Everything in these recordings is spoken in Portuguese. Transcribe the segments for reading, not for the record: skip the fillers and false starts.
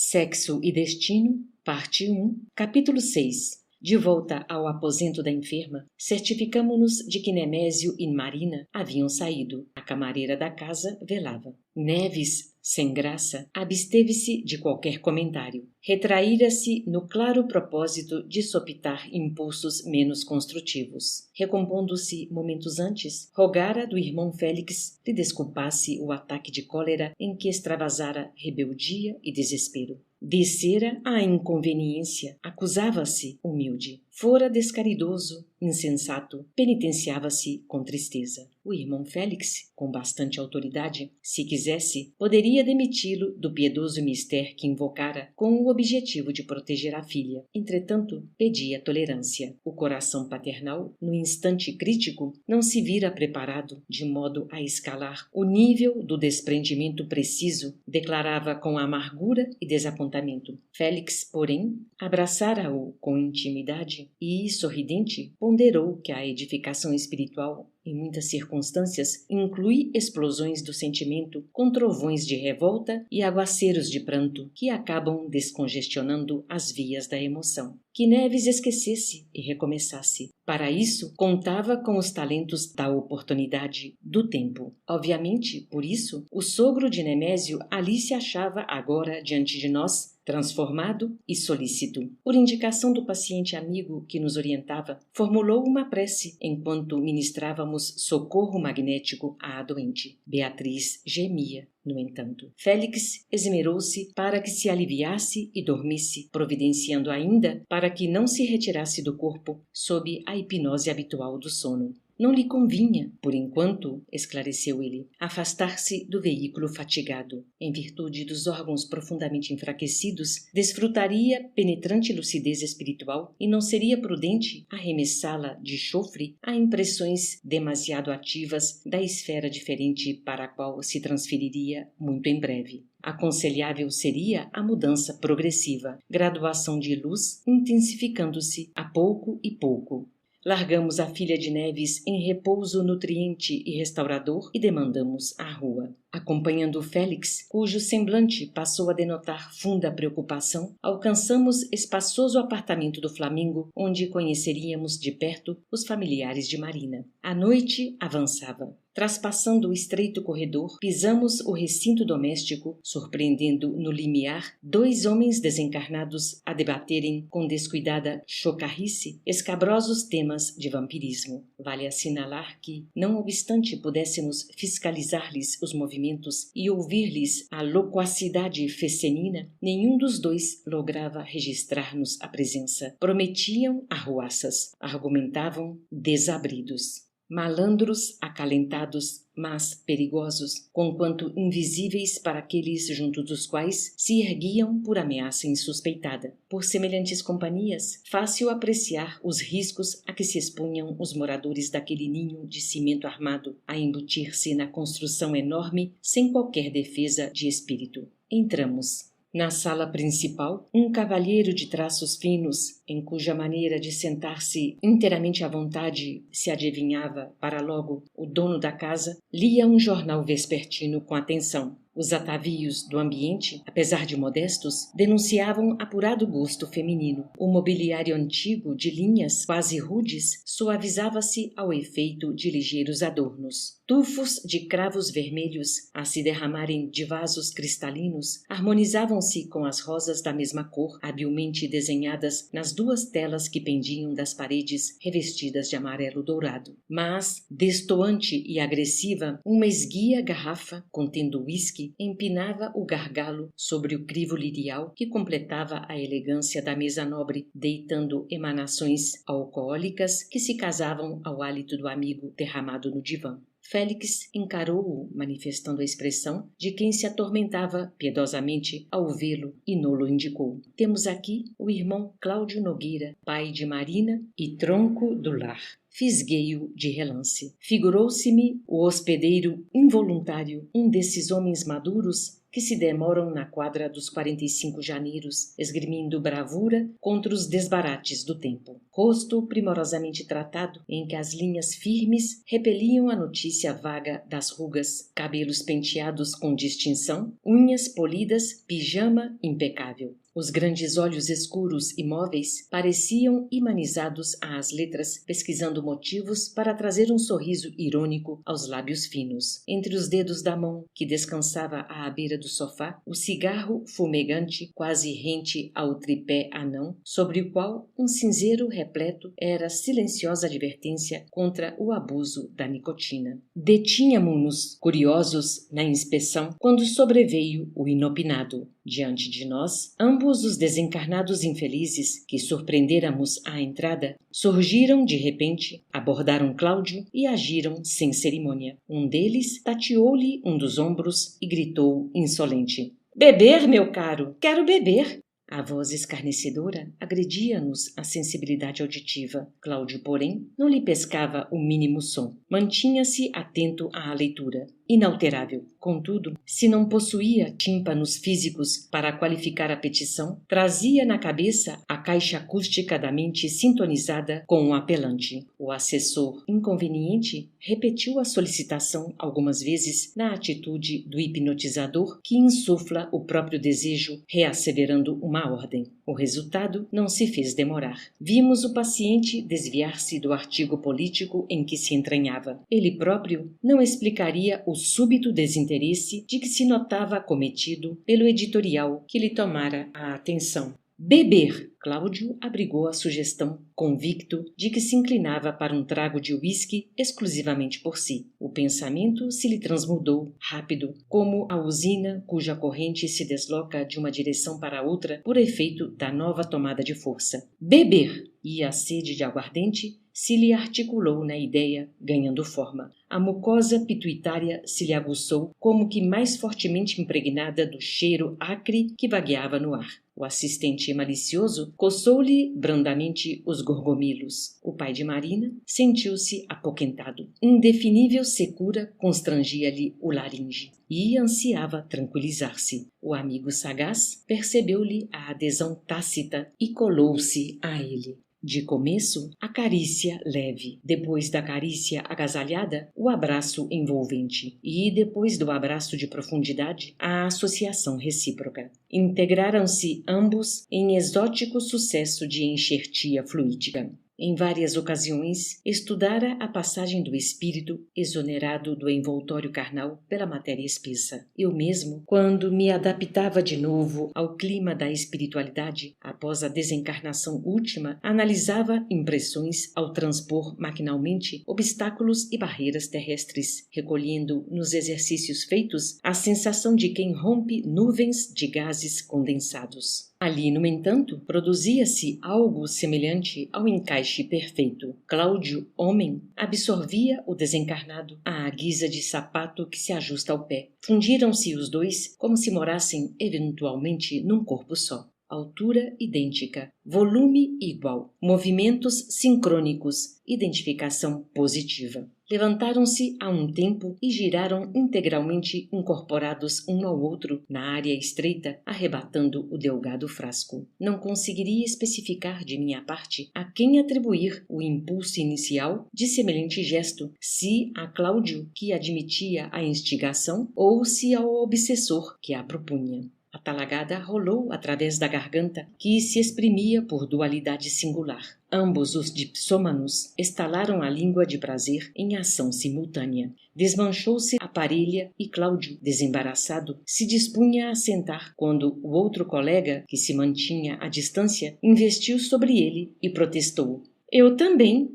Sexo e Destino, Parte 1, Capítulo 6. De volta ao aposento da enferma, certificamo-nos de que Nemésio e Marina haviam saído. A camareira da casa velava. Neves, sem graça, absteve-se de qualquer comentário. Retraíra-se no claro propósito de sopitar impulsos menos construtivos. Recompondo-se momentos antes, rogara do irmão Félix lhe desculpasse o ataque de cólera em que extravasara rebeldia e desespero. Descera à inconveniência, acusava-se humilde. Fora descaridoso, insensato, penitenciava-se com tristeza. O irmão Félix, com bastante autoridade, se quisesse, poderia demiti-lo do piedoso mister que invocara com o objetivo de proteger a filha. Entretanto, pedia tolerância. O coração paternal, no instante crítico, não se vira preparado de modo a escalar o nível do desprendimento preciso, declarava com amargura e desapontamento. Félix, porém, abraçara-o com intimidade e, sorridente, ponderou que a edificação espiritual, em muitas circunstâncias, inclui explosões do sentimento com trovões de revolta e aguaceiros de pranto que acabam descongestionando as vias da emoção. Que Neves esquecesse e recomeçasse. Para isso, contava com os talentos da oportunidade, do tempo. Obviamente, por isso, o sogro de Nemésio ali se achava agora diante de nós, transformado e solícito. Por indicação do paciente amigo que nos orientava, formulou uma prece enquanto ministrávamos socorro magnético à doente. Beatriz gemia. No entanto, Félix esmerou-se para que se aliviasse e dormisse, providenciando ainda para que não se retirasse do corpo sob a hipnose habitual do sono. Não lhe convinha, por enquanto, esclareceu ele, afastar-se do veículo fatigado. Em virtude dos órgãos profundamente enfraquecidos, desfrutaria penetrante lucidez espiritual e não seria prudente arremessá-la de chofre a impressões demasiado ativas da esfera diferente para a qual se transferiria muito em breve. Aconselhável seria a mudança progressiva, graduação de luz intensificando-se a pouco e pouco. Largamos a filha de Neves em repouso nutriente e restaurador e demandamos a rua. Acompanhando Félix, cujo semblante passou a denotar funda preocupação, alcançamos espaçoso apartamento do Flamingo, onde conheceríamos de perto os familiares de Marina. A noite avançava. Traspassando o estreito corredor, pisamos o recinto doméstico, surpreendendo no limiar 2 homens desencarnados a debaterem com descuidada chocarrice escabrosos temas de vampirismo. Vale assinalar que, não obstante pudéssemos fiscalizar-lhes os movimentos e ouvir-lhes a loquacidade fecenina, nenhum dos 2 lograva registrar-nos a presença. Prometiam arruaças, argumentavam desabridos. Malandros acalentados, mas perigosos, conquanto invisíveis para aqueles junto dos quais se erguiam por ameaça insuspeitada. Por semelhantes companhias, fácil apreciar os riscos a que se expunham os moradores daquele ninho de cimento armado, a embutir-se na construção enorme sem qualquer defesa de espírito. Entramos. Na sala principal, um cavalheiro de traços finos, em cuja maneira de sentar-se inteiramente à vontade se adivinhava, para logo, o dono da casa, lia um jornal vespertino com atenção. Os atavios do ambiente, apesar de modestos, denunciavam apurado gosto feminino. O mobiliário antigo, de linhas quase rudes, suavizava-se ao efeito de ligeiros adornos. Tufos de cravos vermelhos, a se derramarem de vasos cristalinos, harmonizavam-se com as rosas da mesma cor, habilmente desenhadas nas 2 telas que pendiam das paredes revestidas de amarelo dourado. Mas, destoante e agressiva, uma esguia garrafa, contendo uísque, empinava o gargalo sobre o crivo lirial que completava a elegância da mesa nobre, deitando emanações alcoólicas que se casavam ao hálito do amigo derramado no divã. Félix encarou-o, manifestando a expressão de quem se atormentava piedosamente ao vê-lo e no-lo indicou. Temos aqui o irmão Cláudio Nogueira, pai de Marina e tronco do lar. Fisguei-o de relance. Figurou-se-me o hospedeiro involuntário, um desses homens maduros que se demoram na quadra dos 45 janeiros, esgrimindo bravura contra os desbarates do tempo. rosto primorosamente tratado, em que as linhas firmes repeliam a notícia vaga das rugas, cabelos penteados com distinção, unhas polidas, pijama impecável. Os grandes olhos escuros e móveis pareciam imanizados às letras, pesquisando motivos para trazer um sorriso irônico aos lábios finos. Entre os dedos da mão, que descansava à beira do sofá, o cigarro fumegante, quase rente ao tripé anão, sobre o qual um cinzeiro repleto era silenciosa advertência contra o abuso da nicotina. Detínhamo-nos, curiosos, na inspeção, quando sobreveio o inopinado. Diante de nós, ambos os desencarnados infelizes que surpreendêramos à entrada, surgiram de repente, abordaram Cláudio e agiram sem cerimônia. Um deles tateou-lhe um dos ombros e gritou insolente: "Beber, meu caro! Quero beber!" A voz escarnecedora agredia-nos a sensibilidade auditiva. Cláudio, porém, não lhe pescava o mínimo som. Mantinha-se atento à leitura, inalterável. Contudo, se não possuía tímpanos físicos para qualificar a petição, trazia na cabeça a caixa acústica da mente sintonizada com o apelante. O assessor inconveniente repetiu a solicitação algumas vezes na atitude do hipnotizador que insufla o próprio desejo, reasseverando uma ordem. O resultado não se fez demorar. Vimos o paciente desviar-se do artigo político em que se entranhava. Ele próprio não explicaria o súbito desinteresse de que se notava acometido pelo editorial que lhe tomara a atenção. Beber! Cláudio abrigou a sugestão, convicto de que se inclinava para um trago de uísque exclusivamente por si. O pensamento se lhe transmudou, rápido, como a usina cuja corrente se desloca de uma direção para outra por efeito da nova tomada de força. Beber! E a sede de aguardente se lhe articulou na ideia, ganhando forma. A mucosa pituitária se lhe aguçou, como que mais fortemente impregnada do cheiro acre que vagueava no ar. O assistente malicioso coçou-lhe brandamente os gorgomilos. O pai de Marina sentiu-se apoquentado. Indefinível secura constrangia-lhe o laringe e ansiava tranquilizar-se. O amigo sagaz percebeu-lhe a adesão tácita e colou-se a ele. De começo, a carícia leve, depois da carícia agasalhada, o abraço envolvente e, depois do abraço de profundidade, a associação recíproca. Integraram-se ambos em exótico sucesso de enxertia fluídica. Em várias ocasiões, estudara a passagem do espírito exonerado do envoltório carnal pela matéria espessa. Eu mesmo, quando me adaptava de novo ao clima da espiritualidade, após a desencarnação última, analisava impressões ao transpor maquinalmente obstáculos e barreiras terrestres, recolhendo nos exercícios feitos a sensação de quem rompe nuvens de gases condensados. Ali, no entanto, produzia-se algo semelhante ao encaixe perfeito. Cláudio, homem, absorvia o desencarnado à guisa de sapato que se ajusta ao pé. Fundiram-se os dois como se morassem eventualmente num corpo só. Altura idêntica, volume igual, movimentos sincrônicos, identificação positiva. Levantaram-se a um tempo e giraram integralmente incorporados um ao outro na área estreita, arrebatando o delgado frasco. Não conseguiria especificar de minha parte a quem atribuir o impulso inicial de semelhante gesto, se a Cláudio, que admitia a instigação, ou se ao obsessor, que a propunha. A talagada rolou através da garganta, que se exprimia por dualidade singular. Ambos os dipsômanos estalaram a língua de prazer em ação simultânea. Desmanchou-se a parelha e Cláudio, desembaraçado, se dispunha a sentar, quando o outro colega, que se mantinha à distância, investiu sobre ele e protestou. Eu também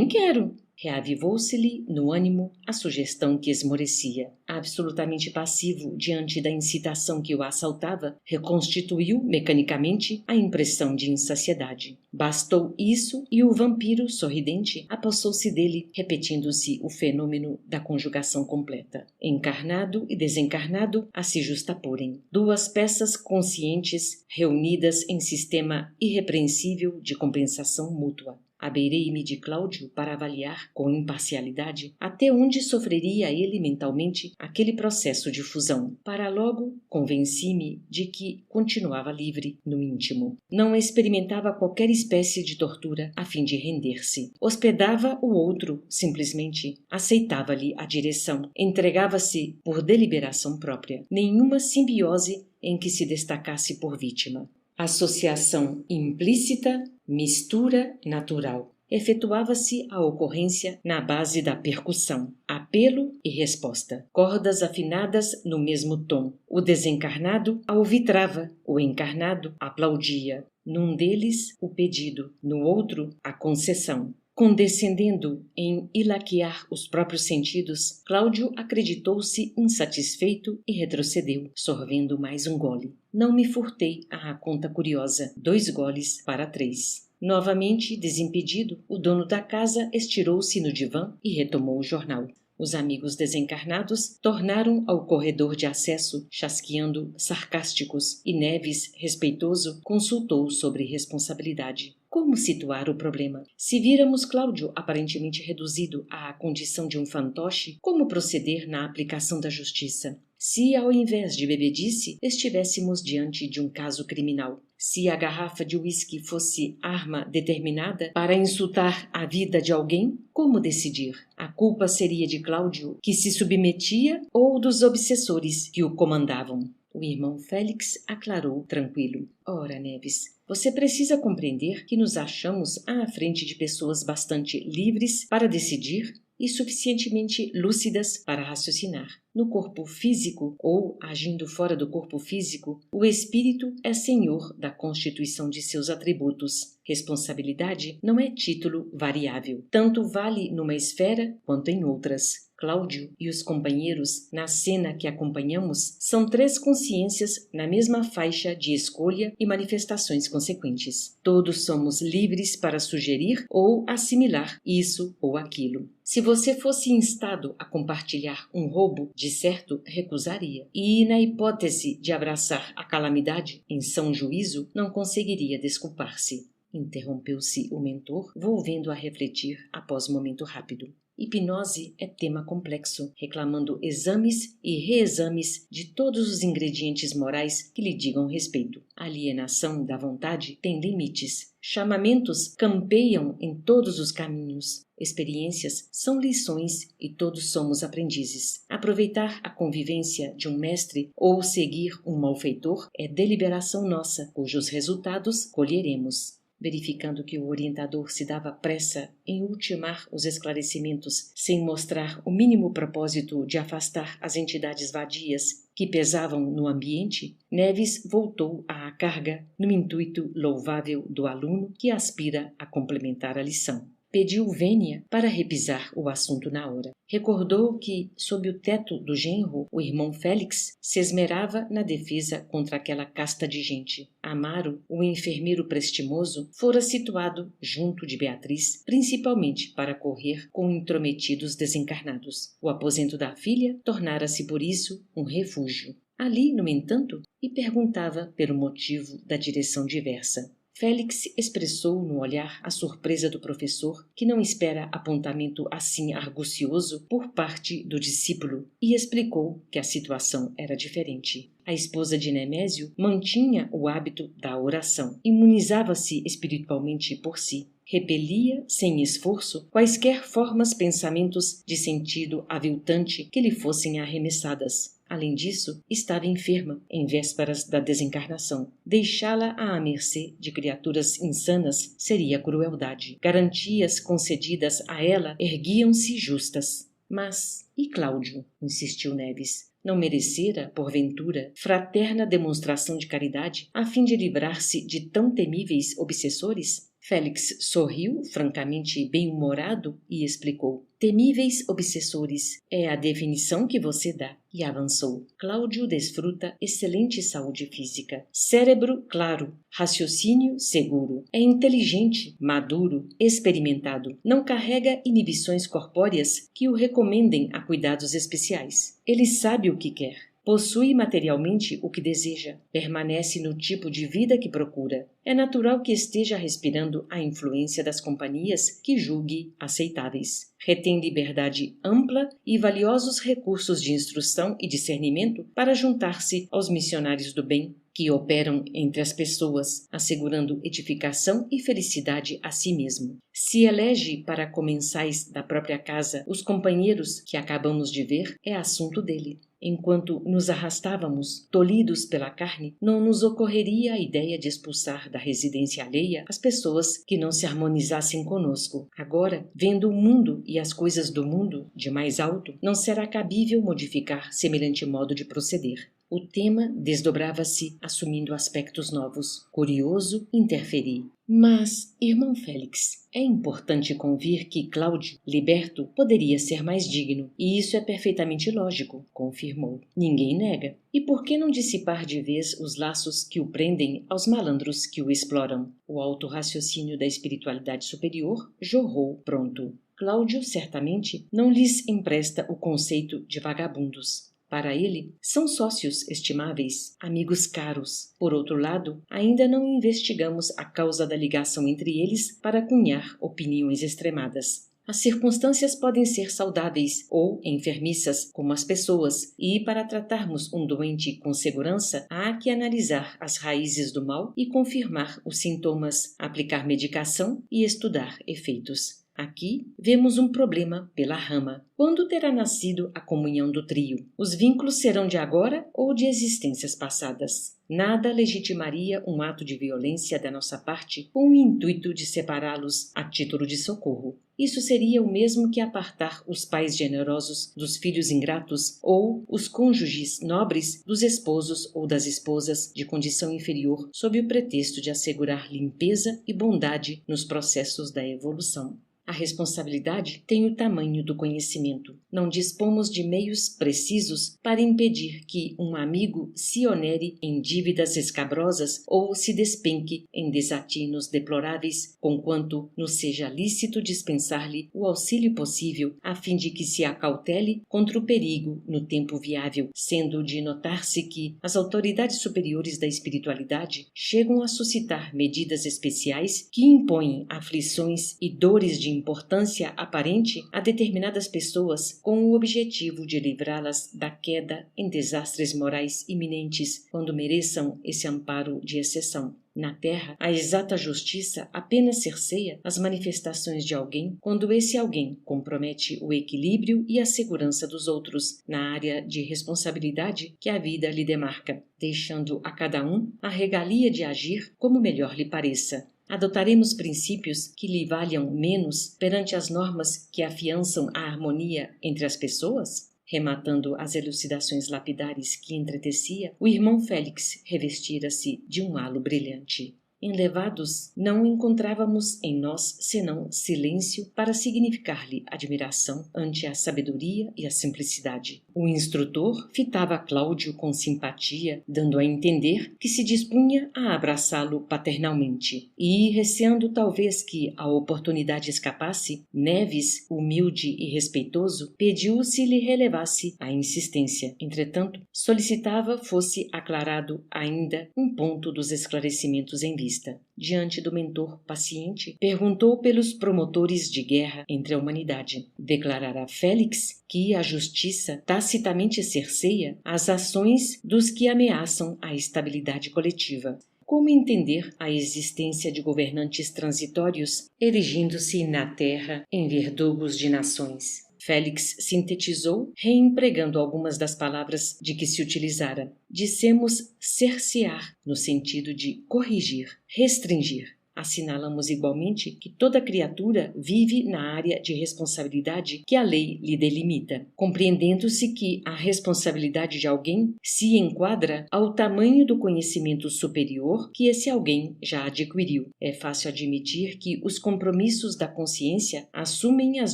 quero. Reavivou-se-lhe no ânimo a sugestão que esmorecia. Absolutamente passivo diante da incitação que o assaltava, reconstituiu mecanicamente a impressão de insaciedade. Bastou isso e o vampiro sorridente apossou-se dele, repetindo-se o fenômeno da conjugação completa. Encarnado e desencarnado a se justaporem. Duas peças conscientes reunidas em sistema irrepreensível de compensação mútua. Abeirei-me de Cláudio para avaliar, com imparcialidade, até onde sofreria ele mentalmente aquele processo de fusão. Para logo, convenci-me de que continuava livre no íntimo. Não experimentava qualquer espécie de tortura a fim de render-se. Hospedava o outro, simplesmente. Aceitava-lhe a direção. Entregava-se por deliberação própria. Nenhuma simbiose em que se destacasse por vítima. Associação implícita, mistura natural. Efetuava-se a ocorrência na base da percussão, apelo e resposta, cordas afinadas no mesmo tom. O desencarnado alvitrava, o encarnado aplaudia. Num deles, o pedido, no outro, a concessão. Condescendendo em ilaquear os próprios sentidos, Cláudio acreditou-se insatisfeito e retrocedeu, sorvendo mais um gole. Não me furtei à conta curiosa, 2 goles para 3. Novamente desimpedido, o dono da casa estirou-se no divã e retomou o jornal. Os amigos desencarnados tornaram ao corredor de acesso, chasqueando sarcásticos, e Neves, respeitoso, consultou sobre responsabilidade. Como situar o problema? Se víramos Cláudio aparentemente reduzido à condição de um fantoche, como proceder na aplicação da justiça? Se, ao invés de bebedice, estivéssemos diante de um caso criminal? Se a garrafa de uísque fosse arma determinada para insultar a vida de alguém, como decidir? A culpa seria de Cláudio, que se submetia, ou dos obsessores que o comandavam? O irmão Félix aclarou tranquilo. Ora, Neves, você precisa compreender que nos achamos à frente de pessoas bastante livres para decidir e suficientemente lúcidas para raciocinar. No corpo físico, ou agindo fora do corpo físico, o espírito é senhor da constituição de seus atributos. Responsabilidade não é título variável. Tanto vale numa esfera quanto em outras. Cláudio e os companheiros, na cena que acompanhamos, são 3 consciências na mesma faixa de escolha e manifestações consequentes. Todos somos livres para sugerir ou assimilar isso ou aquilo. Se você fosse instado a compartilhar um roubo, de certo recusaria. E, na hipótese de abraçar a calamidade em são juízo, não conseguiria desculpar-se. Interrompeu-se o mentor, volvendo a refletir após momento rápido. Hipnose é tema complexo, reclamando exames e reexames de todos os ingredientes morais que lhe digam respeito. A alienação da vontade tem limites. Chamamentos campeiam em todos os caminhos. Experiências são lições e todos somos aprendizes. Aproveitar a convivência de um mestre ou seguir um malfeitor é deliberação nossa, cujos resultados colheremos. Verificando que o orientador se dava pressa em ultimar os esclarecimentos sem mostrar o mínimo propósito de afastar as entidades vadias que pesavam no ambiente, Neves voltou à carga no intuito louvável do aluno que aspira a complementar a lição. Pediu vênia para repisar o assunto na hora. Recordou que, sob o teto do genro, o irmão Félix se esmerava na defesa contra aquela casta de gente. Amaro, o enfermeiro prestimoso, fora situado junto de Beatriz, principalmente para correr com intrometidos desencarnados. O aposento da filha tornara-se, por isso, um refúgio. Ali, no entanto, e perguntava pelo motivo da direção diversa. Félix expressou no olhar a surpresa do professor, que não espera apontamento assim argucioso por parte do discípulo, e explicou que a situação era diferente. A esposa de Nemésio mantinha o hábito da oração, imunizava-se espiritualmente por si. Repelia, sem esforço, quaisquer formas pensamentos de sentido aviltante que lhe fossem arremessadas. Além disso, estava enferma, em vésperas da desencarnação. Deixá-la à mercê de criaturas insanas seria crueldade. Garantias concedidas a ela erguiam-se justas. Mas, e Cláudio? Insistiu Neves. Não merecera, porventura, fraterna demonstração de caridade a fim de livrar-se de tão temíveis obsessores? Félix sorriu, francamente bem-humorado, e explicou. Temíveis obsessores é a definição que você dá. E avançou. Cláudio desfruta excelente saúde física. Cérebro claro, raciocínio seguro. É inteligente, maduro, experimentado. Não carrega inibições corpóreas que o recomendem a cuidados especiais. Ele sabe o que quer. possui materialmente o que deseja, permanece no tipo de vida que procura. É natural que esteja respirando a influência das companhias que julgue aceitáveis. Retém liberdade ampla e valiosos recursos de instrução e discernimento para juntar-se aos missionários do bem, que operam entre as pessoas, assegurando edificação e felicidade a si mesmo. Se elege para comensais da própria casa os companheiros que acabamos de ver, é assunto dele. Enquanto nos arrastávamos, tolhidos pela carne, não nos ocorreria a ideia de expulsar da residência alheia as pessoas que não se harmonizassem conosco. Agora, vendo o mundo e as coisas do mundo de mais alto, não será cabível modificar semelhante modo de proceder. O tema desdobrava-se, assumindo aspectos novos. Curioso, interferi. Mas, irmão Félix, é importante convir que Cláudio, liberto, poderia ser mais digno, e isso é perfeitamente lógico, confirmou. Ninguém nega. E por que não dissipar de vez os laços que o prendem aos malandros que o exploram? O alto raciocínio da espiritualidade superior jorrou pronto. Cláudio, certamente, não lhes empresta o conceito de vagabundos. Para ele, são sócios estimáveis, amigos caros. Por outro lado, ainda não investigamos a causa da ligação entre eles para cunhar opiniões extremadas. As circunstâncias podem ser saudáveis ou enfermiças, como as pessoas, e para tratarmos um doente com segurança, há que analisar as raízes do mal e confirmar os sintomas, aplicar medicação e estudar efeitos. Aqui vemos um problema pela rama. Quando terá nascido a comunhão do trio? Os vínculos serão de agora ou de existências passadas? Nada legitimaria um ato de violência da nossa parte com o intuito de separá-los a título de socorro. Isso seria o mesmo que apartar os pais generosos dos filhos ingratos ou os cônjuges nobres dos esposos ou das esposas de condição inferior sob o pretexto de assegurar limpeza e bondade nos processos da evolução. A responsabilidade tem o tamanho do conhecimento. Não dispomos de meios precisos para impedir que um amigo se onere em dívidas escabrosas ou se despenque em desatinos deploráveis, conquanto nos seja lícito dispensar-lhe o auxílio possível, a fim de que se acautele contra o perigo no tempo viável, sendo de notar-se que as autoridades superiores da espiritualidade chegam a suscitar medidas especiais que impõem aflições e dores de importância aparente a determinadas pessoas com o objetivo de livrá-las da queda em desastres morais iminentes quando mereçam esse amparo de exceção. Na Terra, a exata justiça apenas cerceia as manifestações de alguém quando esse alguém compromete o equilíbrio e a segurança dos outros na área de responsabilidade que a vida lhe demarca, deixando a cada um a regalia de agir como melhor lhe pareça. Adotaremos princípios que lhe valham menos perante as normas que afiançam a harmonia entre as pessoas? Rematando as elucidações lapidares que entretecia, o irmão Félix revestira-se de um halo brilhante. Enlevados, não encontrávamos em nós senão silêncio para significar-lhe admiração ante a sabedoria e a simplicidade. O instrutor fitava Cláudio com simpatia, dando a entender que se dispunha a abraçá-lo paternalmente. E, receando talvez que a oportunidade escapasse, Neves, humilde e respeitoso, pediu se lhe relevasse a insistência. Entretanto, solicitava fosse aclarado ainda um ponto dos esclarecimentos em vista. Diante do mentor paciente, perguntou pelos promotores de guerra entre a humanidade. Declarará Félix que a justiça tacitamente cerceia as ações dos que ameaçam a estabilidade coletiva. Como entender a existência de governantes transitórios erigindo-se na terra em verdugos de nações? Félix sintetizou, reempregando algumas das palavras de que se utilizara. Dissemos cercear, no sentido de corrigir, restringir. Assinalamos igualmente que toda criatura vive na área de responsabilidade que a lei lhe delimita, compreendendo-se que a responsabilidade de alguém se enquadra ao tamanho do conhecimento superior que esse alguém já adquiriu. É fácil admitir que os compromissos da consciência assumem as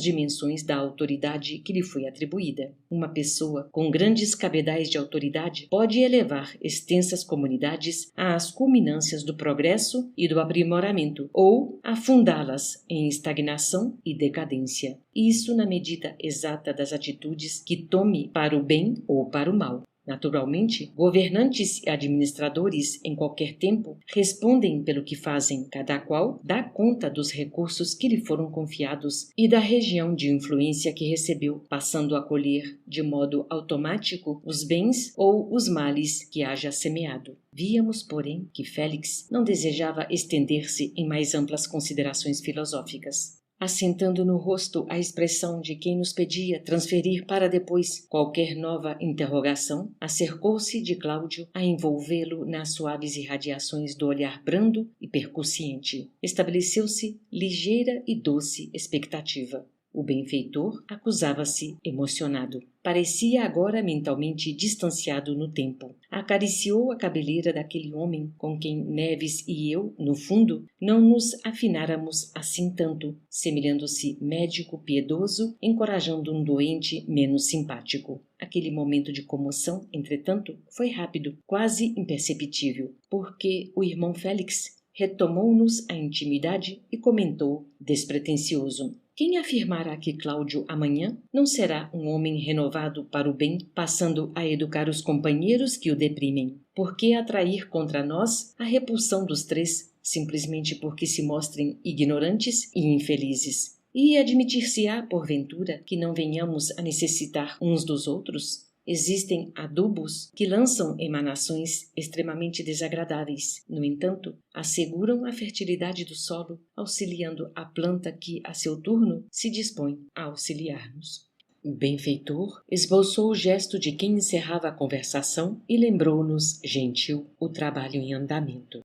dimensões da autoridade que lhe foi atribuída. Uma pessoa com grandes cabedais de autoridade pode elevar extensas comunidades às culminâncias do progresso e do aprimoramento, ou afundá-las em estagnação e decadência. Isso na medida exata das atitudes que tome para o bem ou para o mal. Naturalmente, governantes e administradores, em qualquer tempo, respondem pelo que fazem. Cada qual dá conta dos recursos que lhe foram confiados e da região de influência que recebeu, passando a colher, de modo automático, os bens ou os males que haja semeado. Víamos, porém, que Félix não desejava estender-se em mais amplas considerações filosóficas. Assentando no rosto a expressão de quem nos pedia transferir para depois qualquer nova interrogação, acercou-se de Cláudio a envolvê-lo nas suaves irradiações do olhar brando e percussiente. Estabeleceu-se ligeira e doce expectativa. O benfeitor acusava-se emocionado. Parecia agora mentalmente distanciado no tempo. Acariciou a cabeleira daquele homem com quem Neves e eu, no fundo, não nos afináramos assim tanto, semelhando-se médico piedoso, encorajando um doente menos simpático. Aquele momento de comoção, entretanto, foi rápido, quase imperceptível, porque o irmão Félix retomou-nos a intimidade e comentou, despretensioso: quem afirmará que Cláudio amanhã não será um homem renovado para o bem, passando a educar os companheiros que o deprimem? Por que atrair contra nós a repulsão dos três, simplesmente porque se mostrem ignorantes e infelizes? E admitir-se-á, porventura, que não venhamos a necessitar uns dos outros? Existem adubos que lançam emanações extremamente desagradáveis. No entanto, asseguram a fertilidade do solo, auxiliando a planta que, a seu turno, se dispõe a auxiliar-nos. O benfeitor esboçou o gesto de quem encerrava a conversação e lembrou-nos, gentil, o trabalho em andamento.